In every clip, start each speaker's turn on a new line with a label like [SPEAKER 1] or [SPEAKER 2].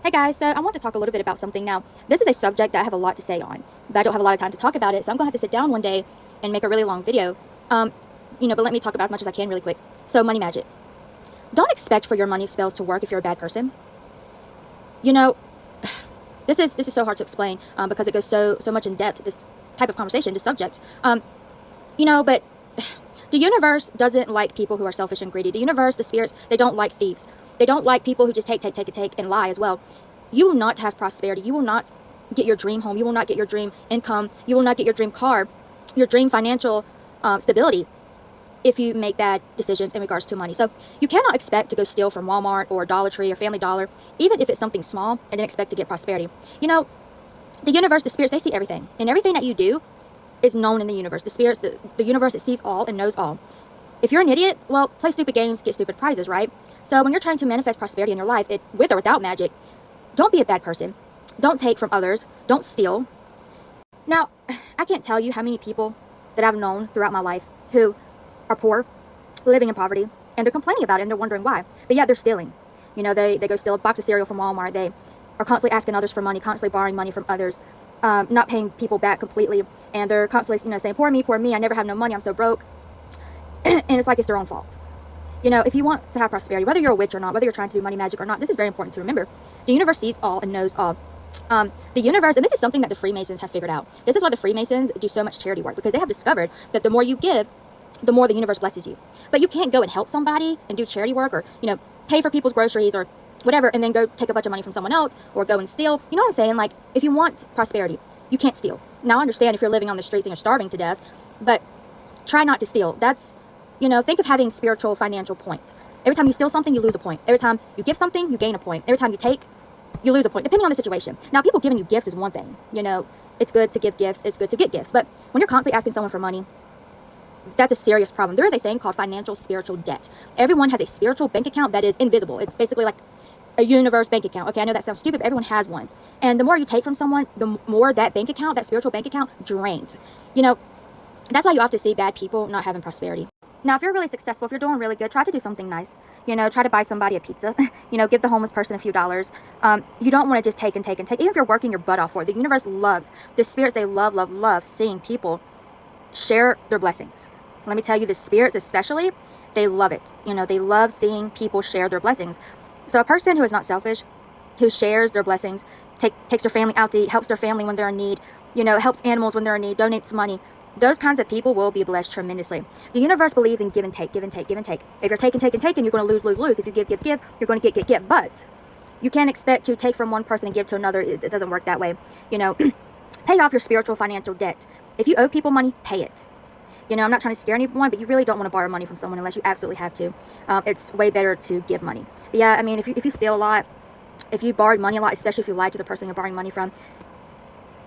[SPEAKER 1] Hey guys, so I want to talk a little bit about something now. This is a subject that I have a lot to say on, but I don't have a lot of time to talk about it, so I'm going to have to sit down one day and make a really long video. But let me talk about as much as I can really quick. So, money magic. Don't expect for your money spells to work if you're a bad person. You know, this is so hard to explain because it goes so much in depth, this type of conversation, this subject. But the universe doesn't like people who are selfish and greedy. The universe, the spirits, they don't like thieves. They don't like people who just take, and lie as well. You will not have prosperity. You will not get your dream home. You will not get your dream income. You will not get your dream car, your dream financial stability if you make bad decisions in regards to money. So you cannot expect to go steal from Walmart or Dollar Tree or Family Dollar, even if it's something small, and then expect to get prosperity. The universe, the spirits, they see everything. And everything that you do is known in the universe. The spirits, the universe, it sees all and knows all. If you're an idiot, well, play stupid games, get stupid prizes, right? So when you're trying to manifest prosperity in your life, with or without magic, don't be a bad person. Don't take from others. Don't steal. Now, I can't tell you how many people that I've known throughout my life who are poor, living in poverty, and they're complaining about it and they're wondering why. But yet they're stealing. They go steal a box of cereal from Walmart. They are constantly asking others for money, constantly borrowing money from others, not paying people back completely. And they're constantly, saying, poor me, I never have no money, I'm so broke. And it's like it's their own fault. If you want to have prosperity, whether you're a witch or not, whether you're trying to do money magic or not, this is very important to remember. The universe sees all and knows all. The universe, and this is something that the Freemasons have figured out. This is why the Freemasons do so much charity work, because they have discovered that the more you give, the more the universe blesses you. But you can't go and help somebody and do charity work or, pay for people's groceries or whatever, and then go take a bunch of money from someone else or go and steal. You know what I'm saying? Like, if you want prosperity, you can't steal. Now, I understand if you're living on the streets and you're starving to death, but try not to steal. That's, think of having spiritual financial points. Every time you steal something, you lose a point. Every time you give something, you gain a point. Every time you take, you lose a point, depending on the situation. Now, people giving you gifts is one thing. It's good to give gifts. It's good to get gifts. But when you're constantly asking someone for money, that's a serious problem. There is a thing called financial spiritual debt. Everyone has a spiritual bank account that is invisible. It's basically like a universe bank account. Okay, I know that sounds stupid, but everyone has one. And the more you take from someone, the more that bank account, that spiritual bank account, drains. That's why you often see bad people not having prosperity. Now, if you're really successful, if you're doing really good, try to do something nice. Try to buy somebody a pizza. Give the homeless person a few dollars. You don't want to just take and take and take. Even if you're working your butt off for it, the universe loves, the spirits, they love seeing people share their blessings. Let me tell you, the spirits especially, they love it. They love seeing people share their blessings. So a person who is not selfish, who shares their blessings, takes their family out to eat, helps their family when they're in need, helps animals when they're in need, donates money, those kinds of people will be blessed tremendously. The universe believes in give and take, give and take, give and take. If you're taking, you're going to lose. If you give, you're going to get. But you can't expect to take from one person and give to another. It doesn't work that way. Pay off your spiritual financial debt. If you owe people money, pay it. I'm not trying to scare anyone, but you really don't want to borrow money from someone unless you absolutely have to. It's way better to give money. But yeah, if you steal a lot, if you borrowed money a lot, especially if you lied to the person you're borrowing money from,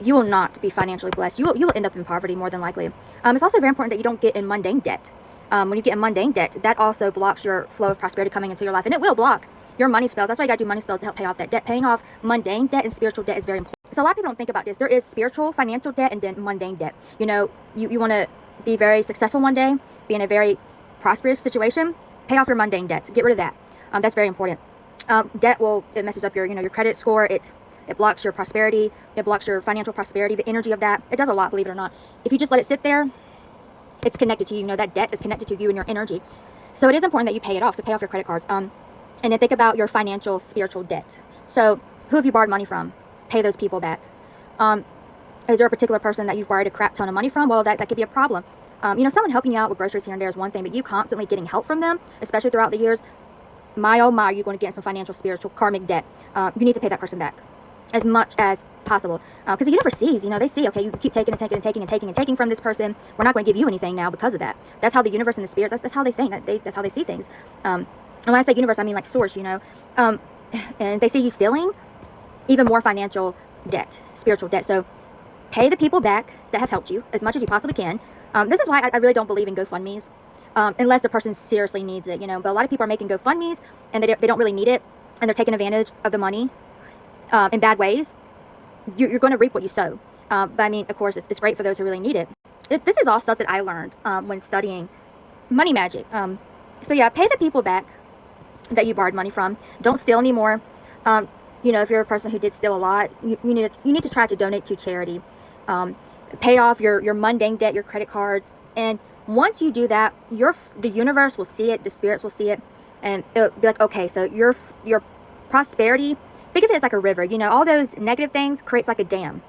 [SPEAKER 1] you will not be financially blessed. You will end up in poverty more than likely. It's also very important that you don't get in mundane debt. When you get in mundane debt, that also blocks your flow of prosperity coming into your life, and it will block your money spells. That's why you got to do money spells to help pay off that debt. Paying off mundane debt and spiritual debt is very important. So a lot of people don't think about this. There is spiritual financial debt and then mundane debt. You want to be very successful one day, be in a very prosperous situation, pay off your mundane debt. Get rid of that. That's very important. Debt it messes up your credit score. It blocks your prosperity. It blocks your financial prosperity, the energy of that. It does a lot, believe it or not. If you just let it sit there, it's connected to you. That debt is connected to you and your energy. So it is important that you pay it off. So pay off your credit cards. And then think about your financial spiritual debt. So who have you borrowed money from? Pay those people back. Is there a particular person that you've borrowed a crap ton of money from? Well, that could be a problem. Someone helping you out with groceries here and there is one thing, but you constantly getting help from them, especially throughout the years, my oh my, you're going to get some financial, spiritual, karmic debt. You need to pay that person back as much as possible. Because the universe sees, they see, okay, you keep taking and taking from this person. We're not going to give you anything now because of that. That's how the universe and the spirits, that's how they think, that's how they see things. And when I say universe, I mean like source, and they see you stealing even more financial debt, spiritual debt. So pay the people back that have helped you as much as you possibly can. This is why I really don't believe in GoFundMes, unless the person seriously needs it, But a lot of people are making GoFundMes, and they don't really need it, and they're taking advantage of the money in bad ways. You're going to reap what you sow. But of course, it's great for those who really need it. This is all stuff that I learned when studying money magic. So yeah, pay the people back that you borrowed money from. Don't steal anymore. if you're a person who did steal a lot, you need to try to donate to charity. Pay off your mundane debt, your credit cards, and once you do that, the universe will see it, the spirits will see it, and it'll be like, okay, so your prosperity, think of it as like a river. All those negative things creates like a dam.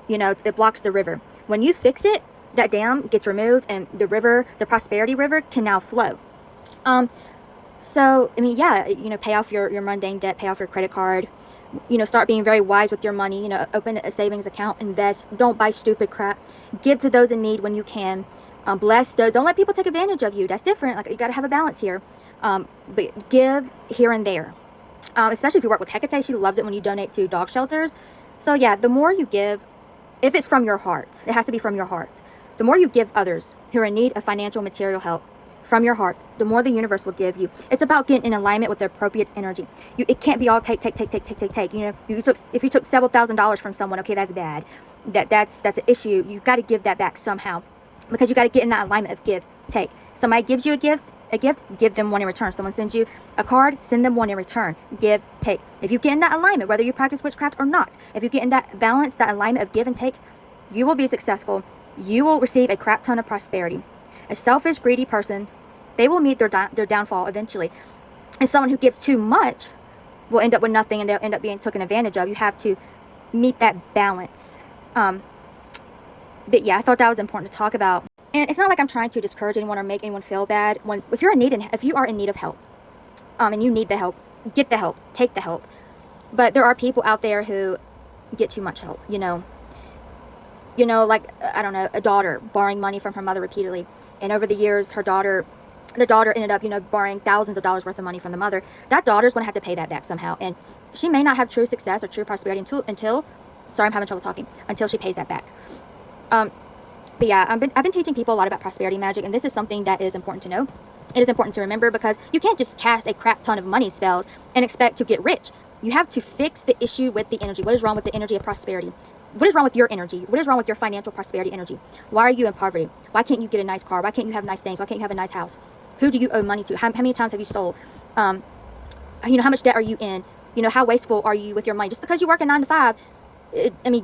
[SPEAKER 1] It blocks the river. When you fix it, that dam gets removed, and the prosperity river, can now flow. So pay off your mundane debt, pay off your credit card. Start being very wise with your money. Open a savings account, invest. Don't buy stupid crap. Give to those in need when you can. Bless those. Don't let people take advantage of you. That's different. Like, you got to have a balance here. But give here and there. Especially if you work with Hecate, she loves it when you donate to dog shelters. So yeah, the more you give, if it's from your heart, it has to be from your heart. The more you give others who are in need of financial, material help from your heart, the more the universe will give you. It's about getting in alignment with the appropriate energy. It can't be all take. If you took several $1,000s from someone, okay, that's bad. That's an issue. You got to give that back somehow, because you got to get in that alignment of give, take. Somebody gives you a gift, give them one in return. Someone sends you a card, send them one in return. Give, take. If you get in that alignment, whether you practice witchcraft or not, if you get in that balance, that alignment of give and take, you will be successful. You will receive a crap ton of prosperity. A selfish, greedy person, they will meet their downfall eventually. And someone who gives too much will end up with nothing, and they'll end up being taken advantage of. You have to meet that balance. But yeah, I thought that was important to talk about. And it's not like I'm trying to discourage anyone or make anyone feel bad. If you are in need of help, and you need the help, get the help, take the help. But there are people out there who get too much help. Like, I don't know, a daughter borrowing money from her mother repeatedly, and over the years, the daughter ended up, borrowing thousands of dollars worth of money from the mother. That daughter's going to have to pay that back somehow, and she may not have true success or true prosperity until she pays that back. But yeah, I've been teaching people a lot about prosperity magic, and this is something that is important to know. It is important to remember, because you can't just cast a crap ton of money spells and expect to get rich. You have to fix the issue with the energy. What is wrong with the energy of prosperity? What is wrong with your energy? What is wrong with your financial prosperity energy? Why are you in poverty? Why can't you get a nice car? Why can't you have nice things? Why can't you have a nice house? Who do you owe money to? How many times have you stole? How much debt are you in? How wasteful are you with your money? Just because you work a 9 to 5,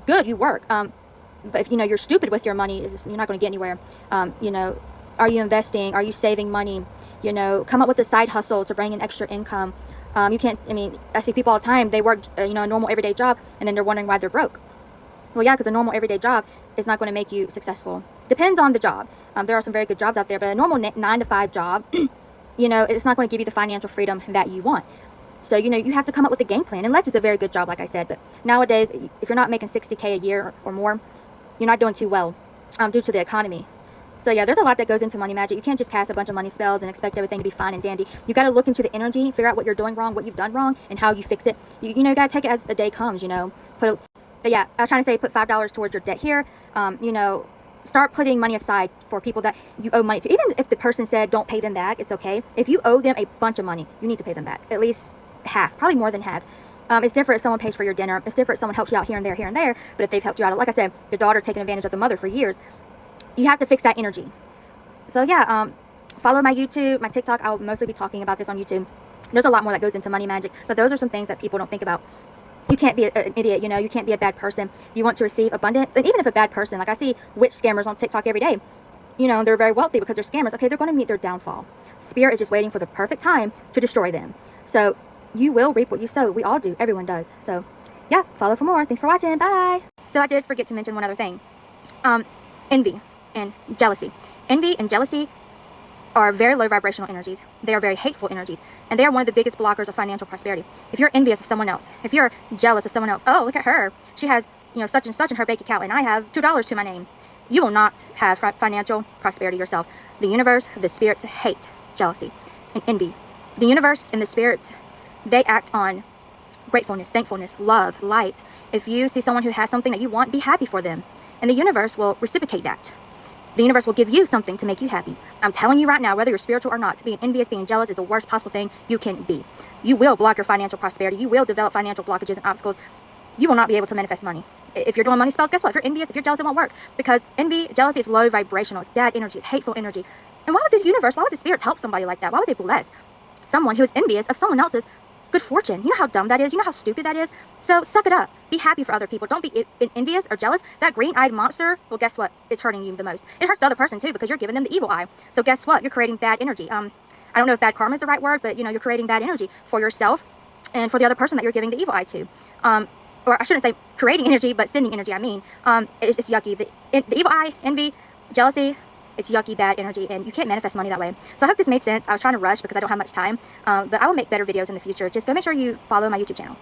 [SPEAKER 1] good, you work. But if you're stupid with your money, you're not going to get anywhere. Are you investing? Are you saving money? Come up with a side hustle to bring in extra income. You can't. I see people all the time. They work, a normal everyday job, and then they're wondering why they're broke. Well, yeah, because a normal everyday job is not going to make you successful. Depends on the job. There are some very good jobs out there, but a normal 9 to 5 job, it's not going to give you the financial freedom that you want. So, you have to come up with a game plan, unless it's a very good job, like I said. But nowadays, if you're not making $60K a year or more, you're not doing too well due to the economy. So yeah, there's a lot that goes into money magic. You can't just cast a bunch of money spells and expect everything to be fine and dandy. You got to look into the energy, figure out what you're doing wrong, what you've done wrong, and how you fix it. You got to take it as the day comes. But yeah, I was trying to say, put $5 towards your debt here. Start putting money aside for people that you owe money to. Even if the person said don't pay them back, it's okay. If you owe them a bunch of money, you need to pay them back. At least half, probably more than half. It's different if someone pays for your dinner. It's different if someone helps you out here and there. But if they've helped you out, like I said, your daughter taking advantage of the mother for years, you have to fix that energy. So yeah, follow my YouTube, my TikTok. I'll mostly be talking about this on YouTube. There's a lot more that goes into money magic, but those are some things that people don't think about. You can't be an idiot, you can't be a bad person. You want to receive abundance. And even if a bad person, like I see witch scammers on TikTok every day, they're very wealthy because they're scammers. Okay, they're going to meet their downfall. Spirit is just waiting for the perfect time to destroy them. So you will reap what you sow. We all do. Everyone does. So yeah, follow for more. Thanks for watching. Bye. So I did forget to mention one other thing. Envy and jealousy. Envy and jealousy are very low vibrational energies. They are very hateful energies, and they are one of the biggest blockers of financial prosperity. If you're envious of someone else, if you're jealous of someone else, oh, look at her, she has such and such in her bank account, and I have $2 to my name, you will not have financial prosperity yourself. The universe, the spirits hate jealousy and envy. The universe and the spirits, they act on gratefulness, thankfulness, love, light. If you see someone who has something that you want, be happy for them, and the universe will reciprocate that. The universe will give you something to make you happy. I'm telling you right now, whether you're spiritual or not, being envious, being jealous is the worst possible thing you can be. You will block your financial prosperity. You will develop financial blockages and obstacles. You will not be able to manifest money. If you're doing money spells, guess what? If you're envious, if you're jealous, it won't work. Because envy, jealousy is low vibrational. It's bad energy. It's hateful energy. And why would the spirits help somebody like that? Why would they bless someone who is envious of someone else's good fortune. You know how dumb that is? You know how stupid that is? So suck it up. Be happy for other people. Don't be envious or jealous. That green-eyed monster, well, guess what? It's hurting you the most. It hurts the other person too because you're giving them the evil eye. So guess what? You're creating bad energy. I don't know if bad karma is the right word, but, you know, you're creating bad energy for yourself and for the other person that you're giving the evil eye to. Or I shouldn't say creating energy, but sending energy, I mean. It's yucky. The evil eye, envy, jealousy, it's yucky, bad energy, and you can't manifest money that way. So I hope this made sense. I was trying to rush because I don't have much time, but I will make better videos in the future. Just go make sure you follow my YouTube channel.